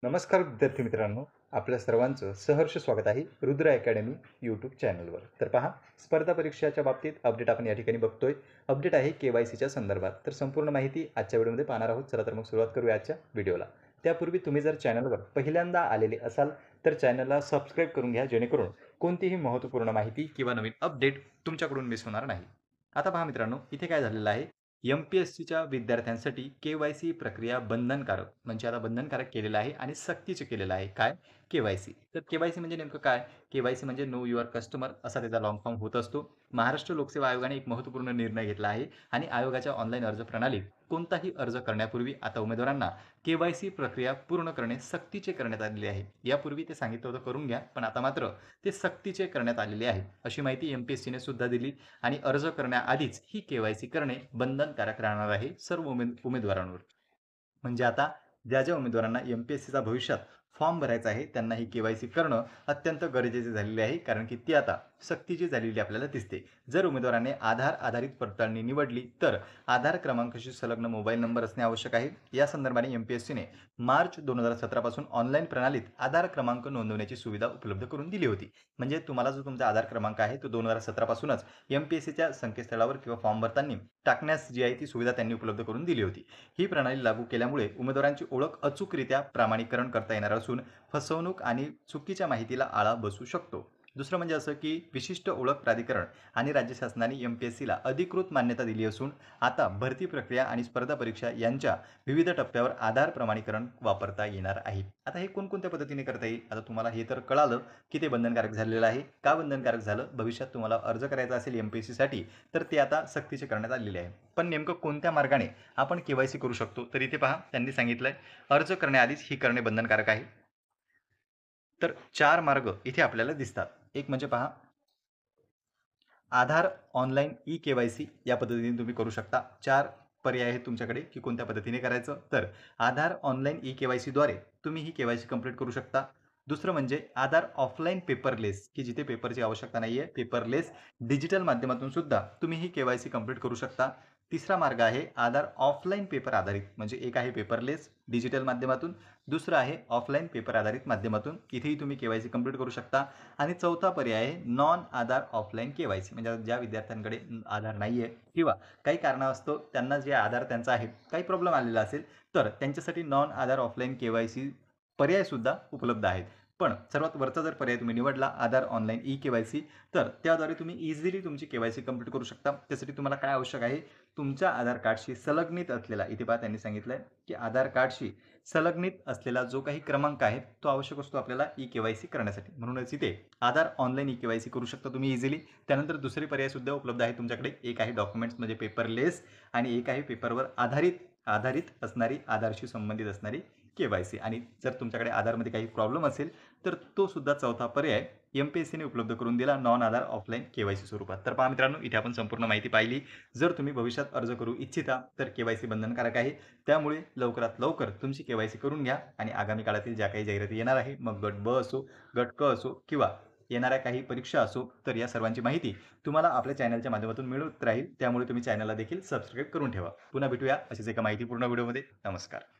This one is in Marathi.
नमस्कार विद्यार्थी मित्रांनो, आपल्या सर्वांचं सहर्ष स्वागत आहे रुद्र अकॅडमी यूट्यूब चॅनलवर. तर पहा, स्पर्धा परीक्षाच्या बाबतीत अपडेट आपण या ठिकाणी बघतोय. अपडेट आहे KYCच्या संदर्भात. तर संपूर्ण माहिती आजच्या व्हिडिओमध्ये पाहणार आहोत. चला तर मग सुरुवात करूया आजच्या व्हिडिओला. त्यापूर्वी तुम्ही जर चॅनलवर पहिल्यांदा आलेले असाल तर चॅनलला सबस्क्राईब करून घ्या, जेणेकरून कोणतीही महत्त्वपूर्ण माहिती किंवा नवीन अपडेट तुमच्याकडून मिस होणार नाही. आता पहा मित्रांनो, इथे काय झालेलं आहे, MPSCच्या विद्यार्थ्यांसाठी KYC प्रक्रिया बंधनकारक, म्हणजे आता बंधनकारक केलेलं आहे आणि सक्तीचे केलेलं आहे. काय? KYC. तर KYC म्हणजे नेमकं काय? KYC म्हणजे नो युअर कस्टमर असा त्याचा लाँग फॉर्म होत असतो. महाराष्ट्र लोकसेवा आयोगाने एक महत्त्वपूर्ण निर्णय घेतला आहे आणि आयोगाच्या ऑनलाईन अर्ज प्रणालीत कोणताही अर्ज करण्यापूर्वी आता उमेदवारांना KYC प्रक्रिया पूर्ण करणे सक्तीचे करण्यात आलेले आहे. यापूर्वी ते सांगितलं होतं करून घ्या, पण आता मात्र ते सक्तीचे करण्यात आलेले आहे. अशी माहिती MPSCने सुद्धा दिली आणि अर्ज करण्याआधीच ही KYC करणे बंधनकारक राहणार आहे सर्व उमेदवारांवर. म्हणजे आता ज्या उमेदवारांना MPSCचा भविष्यात फॉर्म भरायचा आहे त्यांना ही KYC करणं अत्यंत गरजेचे झालेले आहे, कारण की ती आता सक्तीची झालेली आपल्याला दिसते. जर उमेदवाराने आधार आधारित पडताळणी निवडली तर आधार क्रमांकाशी संलग्न मोबाईल नंबर असणे आवश्यक आहे. या संदर्भाने MPSCने मार्च 2017 पासून ऑनलाईन प्रणालीत आधार क्रमांक नोंदवण्याची सुविधा उपलब्ध करून दिली होती. म्हणजे तुम्हाला जो तुमचा आधार क्रमांक आहे तो 2017 पासूनच MPSCच्या संकेतस्थळावर किंवा फॉर्म भरताना टाकण्यास जी आहे ती सुविधा त्यांनी उपलब्ध करून दिली होती. ही प्रणाली लागू केल्यामुळे उमेदवारांची ओळख अचूकरित्या प्रमाणीकरण करता येणार असून फसवणूक आणि चुकीच्या माहितीला आळा बसू शकतो. दुसरं म्हणजे असं की विशिष्ट ओळख प्राधिकरण आणि राज्य शासनाने MPSCला अधिकृत मान्यता दिली असून आता भरती प्रक्रिया आणि स्पर्धा परीक्षा यांच्या विविध टप्प्यावर आधार प्रमाणीकरण वापरता येणार आहे. आता हे कोणकोणत्या पद्धतीने करता येईल? आता तुम्हाला हे तर कळालं की ते बंधनकारक झालेलं आहे. का बंधनकारक झालं? भविष्यात तुम्हाला अर्ज करायचा असेल MPSCसाठी तर ते आता सक्तीचे करण्यात आलेले आहे. पण नेमकं कोणत्या मार्गाने आपण KYC करू शकतो? तर इथे पहा, त्यांनी सांगितलंय अर्ज करण्याआधीच ही करणे बंधनकारक आहे. तर 4 मार्ग इथे आपल्याला दिसतात. एक म्हणजे पहा, आधार ऑनलाईन ई-KYC या पद्धतीने तुम्ही करू शकता. 4 पर्याय आहेत तुमच्याकडे की कोणत्या पद्धतीने करायचं. तर आधार ऑनलाईन ई-KYCद्वारे तुम्ही ही KYC कंप्लीट करू शकता. दुसरं म्हणजे आधार ऑफलाईन पेपरलेस, की जिथे पेपरची आवश्यकता नाहीये, पेपरलेस डिजिटल माध्यमातून सुद्धा तुम्ही ही KYC कंप्लीट करू शकता. तिसरा मार्ग आहे आधार ऑफलाईन पेपर आधारित, म्हणजे एक आहे पेपरलेस डिजिटल माध्यमातून, दुसरं आहे ऑफलाईन पेपर आधारित माध्यमातून. इथेही तुम्ही KYC कंप्लीट करू शकता. आणि चौथा पर्याय आहे नॉन आधार ऑफलाईन KYC, म्हणजे ज्या विद्यार्थ्यांकडे आधार नाही आहे किंवा काही कारणास्तव त्यांना जे आधार त्यांचा आहे काही प्रॉब्लेम आलेला असेल तर त्यांच्यासाठी नॉन आधार ऑफलाईन KYC पर्यायसुद्धा उपलब्ध आहेत. पण सर्वात वरचा जर पर्याय तुम्ही निवडला आधार ऑनलाईन ई-KYC तर त्याद्वारे तुम्ही इझिली तुमची KYC कंप्लीट करू शकता. त्यासाठी तुम्हाला काय आवश्यक आहे? तुमच्या आधार कार्डशी संलग्नित असलेला, इथे पहा त्यांनी सांगितलंय की आधार कार्डशी संलग्नित असलेला जो काही क्रमांक आहे तो आवश्यक असतो आपल्याला ई-KYC करण्यासाठी. म्हणूनच इथे आधार ऑनलाईन ई-KYC करू शकता तुम्ही इझिली. त्यानंतर दुसरे पर्याय सुद्धा उपलब्ध आहे तुमच्याकडे. एक आहे डॉक्युमेंट्स म्हणजे पेपरलेस आणि एक आहे पेपरवर आधारित असणारी, आधारशी संबंधित असणारी KYC. आणि जर तुमच्याकडे आधारमध्ये काही प्रॉब्लेम असेल तर तो सुद्धा चौथा पर्याय MPSCने उपलब्ध करून दिला नॉन आधार ऑफलाईन KYC स्वरूपात. तर पहा मित्रांनो, इथे आपण संपूर्ण माहिती पाहिली. जर तुम्ही भविष्यात अर्ज करू इच्छिता तर KYC बंधनकारक आहे. त्यामुळे लवकरात लवकर तुमची KYC करून घ्या आणि आगामी काळातील ज्या काही जाहिराती येणार आहे, मग गट ब असो, गट क असो किंवा येणाऱ्या काही परीक्षा असो, तर या सर्वांची माहिती तुम्हाला आपल्या चॅनलच्या माध्यमातून मिळत राहील. त्यामुळे तुम्ही चॅनलला देखील सबस्क्राईब करून ठेवा. पुन्हा भेटूया अशीच एका माहितीपूर्ण व्हिडिओमध्ये. नमस्कार.